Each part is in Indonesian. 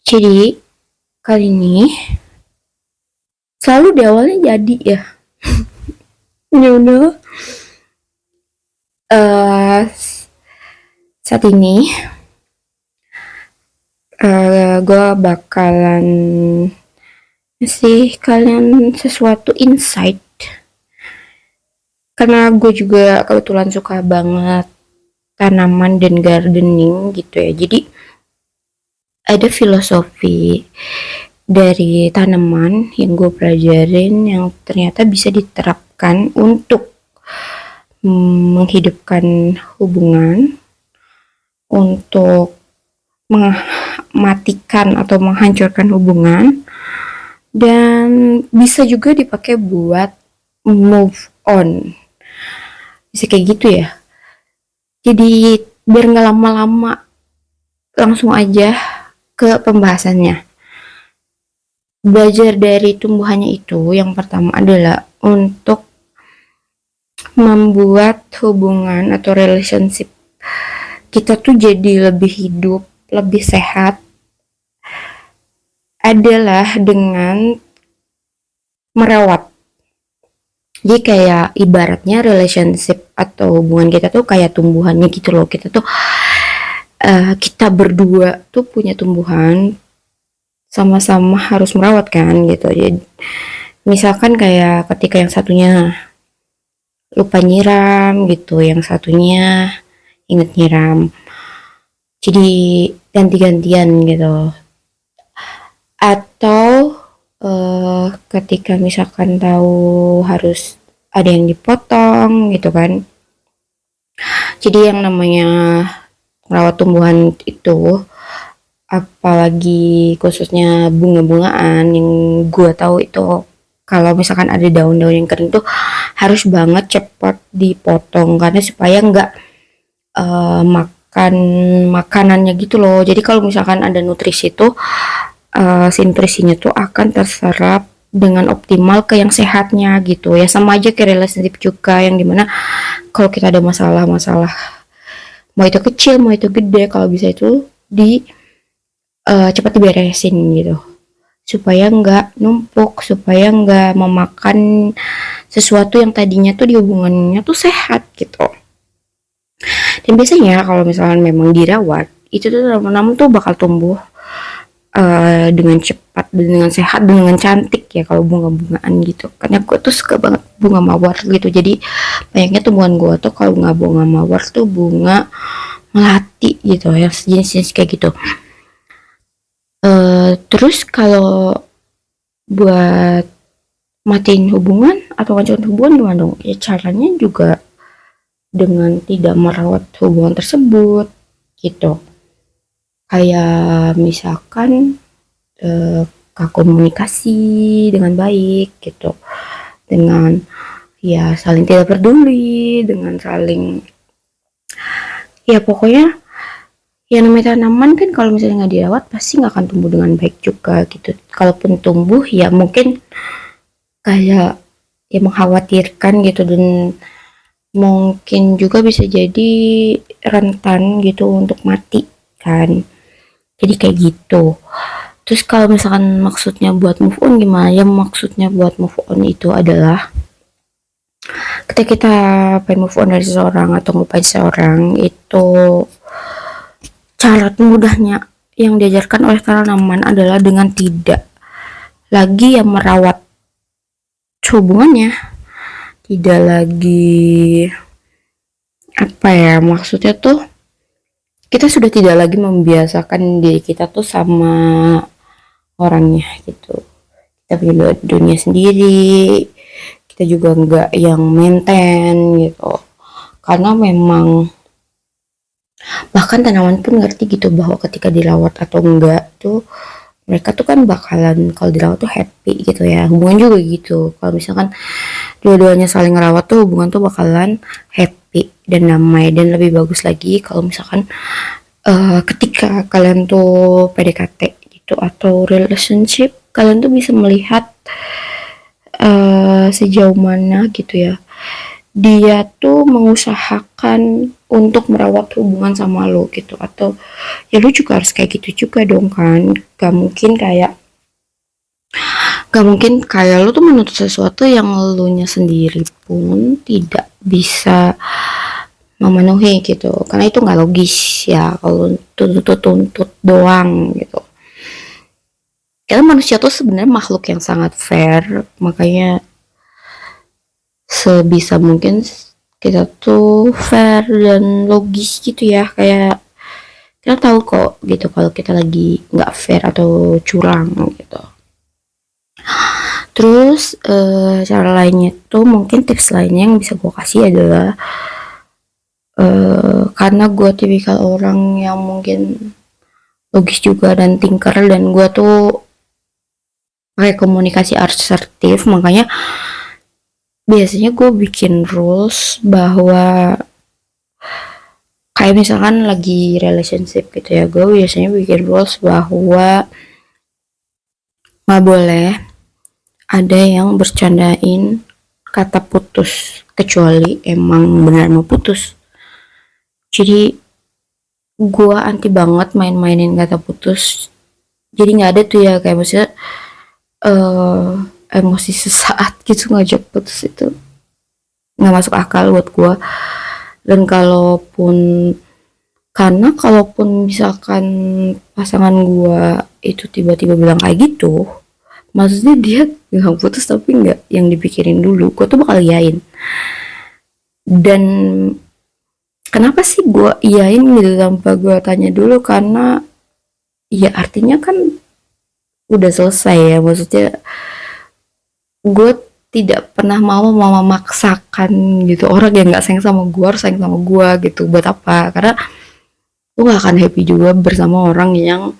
Jadi kali ini selalu di awalnya jadi ya. Ya udah. eh Saat ini gue bakalan ngasih kalian sesuatu insight karena gue juga kebetulan suka banget tanaman dan gardening gitu ya. Jadi ada filosofi dari tanaman yang gue pelajarin yang ternyata bisa diterapkan untuk menghidupkan hubungan, untuk mematikan atau menghancurkan hubungan, dan bisa juga dipakai buat move on. Bisa kayak gitu ya. Jadi biar nggak lama-lama, langsung aja ke pembahasannya. Belajar dari tumbuhannya itu yang pertama adalah untuk membuat hubungan atau relationship kita tuh jadi lebih hidup, lebih sehat adalah dengan merawat. Jadi kayak ibaratnya relationship atau hubungan kita tuh kayak tumbuhannya gitu loh. Kita tuh kita berdua tuh punya tumbuhan, sama-sama harus merawat kan gitu. Jadi misalkan kayak ketika yang satunya lupa nyiram gitu, yang satunya inget nyiram. Jadi ganti-gantian gitu. Atau ketika misalkan tahu harus ada yang dipotong gitu kan. Jadi yang namanya merawat tumbuhan itu, apalagi khususnya bunga-bungaan, yang gue tahu itu kalau misalkan ada daun-daun yang kering tuh harus banget cepat dipotong karena supaya nggak makan makanannya gitu loh. Jadi kalau misalkan ada nutrisi tuh si nutrisinya tuh akan terserap dengan optimal ke yang sehatnya gitu ya. Sama aja kayak relationship juga, yang dimana kalau kita ada masalah-masalah, mau itu kecil mau itu gede, kalau bisa itu di cepat diberesin gitu, supaya nggak numpuk, supaya nggak memakan sesuatu yang tadinya tuh di hubungannya tuh sehat gitu. Dan biasanya kalau misalnya memang dirawat, itu tuh tanaman tuh bakal tumbuh dengan cepat dan dengan sehat dan dengan cantik ya kalau bunga-bungaan gitu. Karena gue tuh suka banget bunga mawar gitu. Jadi banyaknya tumbuhan gue tuh kalau nggak bunga mawar tuh bunga melati gitu ya, jenis-jenis kayak gitu. Terus kalau buat matiin hubungan atau ngancurin hubungan gimana dong? Ya caranya juga dengan tidak merawat hubungan tersebut gitu. Kayak misalkan komunikasi dengan baik gitu, dengan ya saling tidak peduli, dengan saling ya pokoknya yang namanya tanaman kan kalau misalnya nggak dirawat pasti nggak akan tumbuh dengan baik juga gitu. Kalaupun tumbuh ya mungkin kayak ya mengkhawatirkan gitu, dan mungkin juga bisa jadi rentan gitu untuk mati kan. Jadi kayak gitu. Terus kalau misalkan maksudnya buat move on gimana? Ya maksudnya buat move on itu adalah ketika kita pengen move on dari seseorang atau ngelupain seseorang, itu cara mudahnya yang diajarkan oleh tanaman adalah dengan tidak lagi yang merawat hubungannya, tidak lagi apa ya maksudnya tuh, kita sudah tidak lagi membiasakan diri kita tuh sama orangnya gitu. Kita punya dunia sendiri, kita juga nggak yang maintain gitu, karena memang bahkan tanaman pun ngerti gitu bahwa ketika dirawat atau enggak tuh mereka tuh kan bakalan kalau dirawat tuh happy gitu ya. Hubungan juga gitu, kalau misalkan dua-duanya saling ngerawat tuh hubungan tuh bakalan happy dan damai. Dan lebih bagus lagi kalau misalkan ketika kalian tuh PDKT gitu atau relationship, kalian tuh bisa melihat sejauh mana gitu ya dia tuh mengusahakan untuk merawat hubungan sama lo gitu, atau ya lu juga harus kayak gitu juga dong kan. Gak mungkin kayak lu tuh menuntut sesuatu yang lu nya sendiri pun tidak bisa memenuhi gitu, karena itu nggak logis ya kalau tuntut-tuntut doang gitu. Karena manusia tuh sebenarnya makhluk yang sangat fair, makanya sebisa mungkin kita tuh fair dan logis gitu ya, kayak kita tahu kok gitu kalau kita lagi nggak fair atau curang gitu. Terus cara lainnya tuh, mungkin tips lainnya yang bisa gue kasih adalah karena gue tipikal orang yang mungkin logis juga dan thinker, dan gue tuh pakai komunikasi asertif, makanya biasanya gue bikin rules bahwa kayak misalkan lagi relationship gitu ya, gue biasanya bikin rules bahwa nggak boleh ada yang bercandain kata putus kecuali emang benar mau putus. Jadi gue anti banget main-mainin kata putus. Jadi nggak ada tuh ya, kayak maksudnya eh emosi sesaat gitu ngajak putus, itu nggak masuk akal buat gue. Dan kalaupun misalkan pasangan gue itu tiba-tiba bilang kayak gitu, maksudnya dia bilang putus tapi nggak yang dipikirin dulu, gue tuh bakal iyain. Dan kenapa sih gue iyain gitu tanpa gue tanya dulu, karena ya artinya kan udah selesai ya, maksudnya gue tidak pernah mau memaksakan gitu orang yang nggak sayang sama gue harus sayang sama gue gitu. Buat apa? Karena lu gak akan happy juga bersama orang yang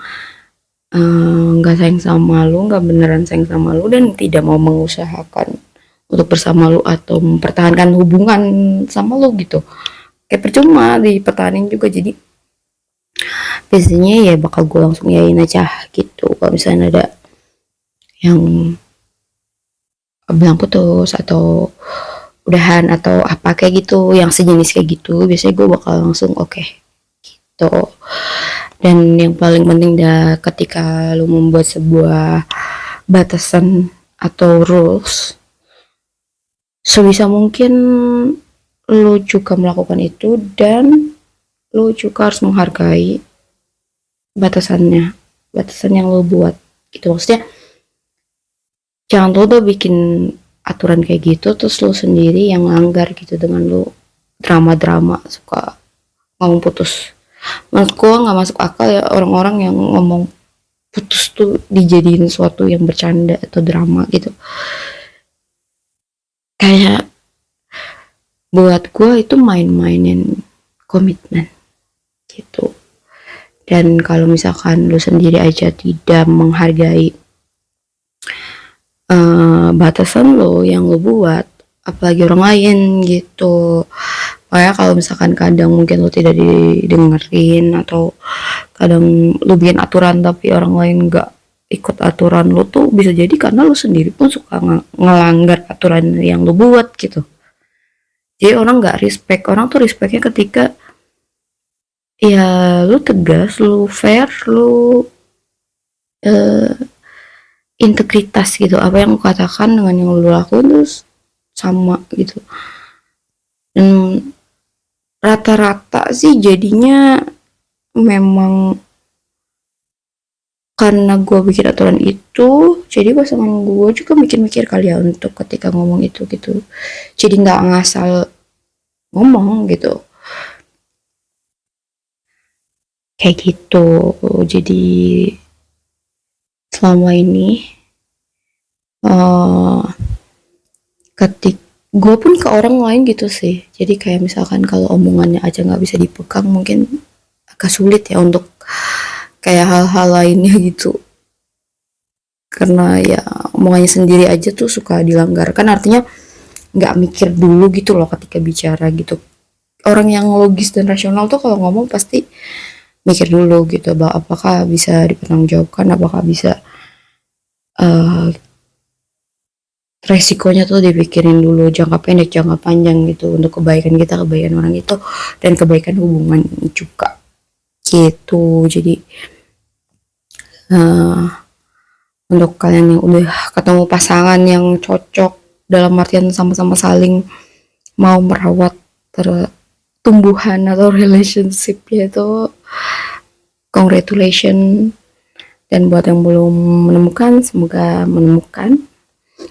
nggak sayang sama lu, nggak beneran sayang sama lu, dan tidak mau mengusahakan untuk bersama lu atau mempertahankan hubungan sama lu gitu. Kayak percuma dipertahanin juga. Jadi biasanya ya bakal gue langsung yain aja gitu kalau misalnya ada yang bilang putus atau udahan atau apa kayak gitu, yang sejenis kayak gitu, biasanya gue bakal langsung oke gitu. Dan yang paling penting dah, ketika lu membuat sebuah batasan atau rules, sebisa mungkin lu juga melakukan itu, dan lu juga harus menghargai batasan yang lu buat gitu. Maksudnya jangan lu udah bikin aturan kayak gitu terus lu sendiri yang langgar gitu dengan lu drama-drama suka ngomong putus. Menurut gua nggak masuk akal ya orang-orang yang ngomong putus tuh dijadiin sesuatu yang bercanda atau drama gitu. Kayak buat gua itu main-mainin komitmen gitu. Dan kalau misalkan lu sendiri aja tidak menghargai batasan lo yang lo buat, apalagi orang lain gitu. Makanya kalau misalkan kadang mungkin lo tidak didengerin, atau kadang lo bikin aturan tapi orang lain nggak ikut aturan lo, tuh bisa jadi karena lo sendiri pun suka ngelanggar aturan yang lo buat gitu. Jadi orang nggak respect, orang tuh respectnya ketika ya lo tegas, lo fair, lo integritas gitu, apa yang lu katakan dengan yang lu lakukan terus sama gitu. Dan rata-rata sih jadinya memang karena gue bikin aturan itu, jadi pasangan gue juga mikir-mikir kali ya untuk ketika ngomong itu gitu. Jadi nggak ngasal ngomong gitu, kayak gitu. Jadi selama ini ketik gue pun ke orang lain gitu sih, jadi kayak misalkan kalau omongannya aja nggak bisa dipegang, mungkin agak sulit ya untuk kayak hal-hal lainnya gitu, karena ya omongannya sendiri aja tuh suka dilanggar, kan artinya nggak mikir dulu gitu loh ketika bicara gitu. Orang yang logis dan rasional tuh kalau ngomong pasti mikir dulu gitu, bahwa apakah bisa dipertanggungjawabkan, apakah bisa resikonya tuh dipikirin dulu, jangka pendek jangka panjang gitu, untuk kebaikan kita, kebaikan orang itu, dan kebaikan hubungan ini juga gitu. Jadi eh, untuk kalian yang udah ketemu pasangan yang cocok, dalam artian sama-sama saling mau merawat tumbuhan atau relationship itu, congratulations. Dan buat yang belum menemukan, semoga menemukan,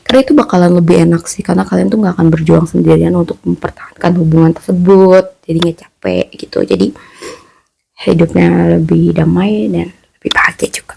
karena itu bakalan lebih enak sih, karena kalian tuh nggak akan berjuang sendirian untuk mempertahankan hubungan tersebut, jadi nggak capek gitu. Jadi hidupnya lebih damai dan lebih bahagia juga.